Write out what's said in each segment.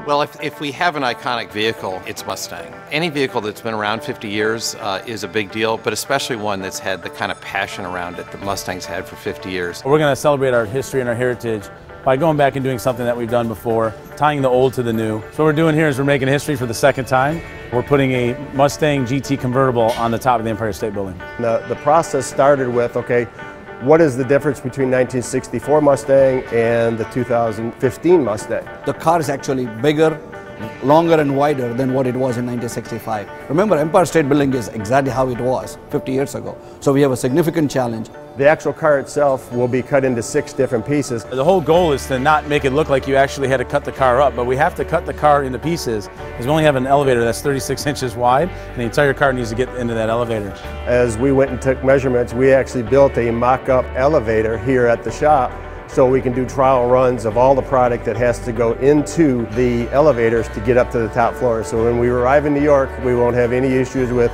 Well, if we have an iconic vehicle, it's Mustang. Any vehicle that's been around 50 years is a big deal, but especially one that's had the kind of passion around it that Mustang's had for 50 years. We're going to celebrate our history and our heritage by going back and doing something that we've done before, tying the old to the new. So what we're doing here is we're making history for the second time. We're putting a Mustang GT convertible on the top of the Empire State Building. The process started with, okay, what is the difference between 1964 Mustang and the 2015 Mustang? The car is actually bigger, longer and wider than what it was in 1965. Remember, Empire State Building is exactly how it was 50 years ago. So we have a significant challenge. The actual car itself will be cut into 6 different pieces. The whole goal is to not make it look like you actually had to cut the car up, but we have to cut the car into pieces because we only have an elevator that's 36 inches wide, and the entire car needs to get into that elevator. As we went and took measurements, we actually built a mock-up elevator here at the shop so we can do trial runs of all the product that has to go into the elevators to get up to the top floor. So when we arrive in New York, we won't have any issues with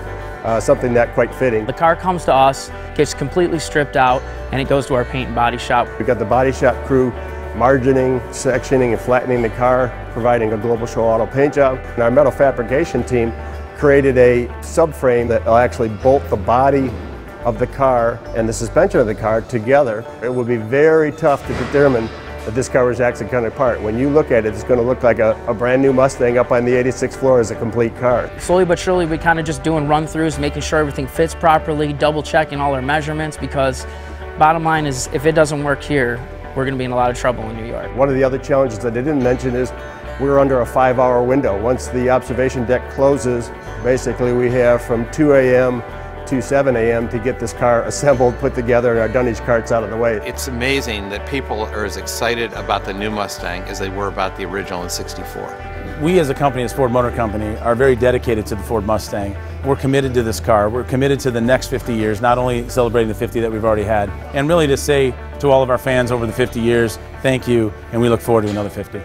something not quite fitting. The car comes to us, gets completely stripped out, and it goes to our paint and body shop. We've got the body shop crew margining, sectioning, and flattening the car, providing a Global Show Auto paint job. And our metal fabrication team created a subframe that will actually bolt the body of the car and the suspension of the car together. It would be very tough to determine that this car was actually coming apart. When you look at it, it's going to look like a brand new Mustang up on the 86th floor as a complete car. Slowly but surely, we kind of just doing run-throughs, making sure everything fits properly, double-checking all our measurements, because bottom line is, if it doesn't work here, we're going to be in a lot of trouble in New York. One of the other challenges that I didn't mention is we're under a 5-hour window. Once the observation deck closes, basically we have from 2 a.m. to 7 a.m. to get this car assembled, put together, and our dunnage carts out of the way. It's amazing that people are as excited about the new Mustang as they were about the original in '64. We as a company, as Ford Motor Company, are very dedicated to the Ford Mustang. We're committed to this car. We're committed to the next 50 years, not only celebrating the 50 that we've already had, and really to say to all of our fans over the 50 years, thank you, and we look forward to another 50.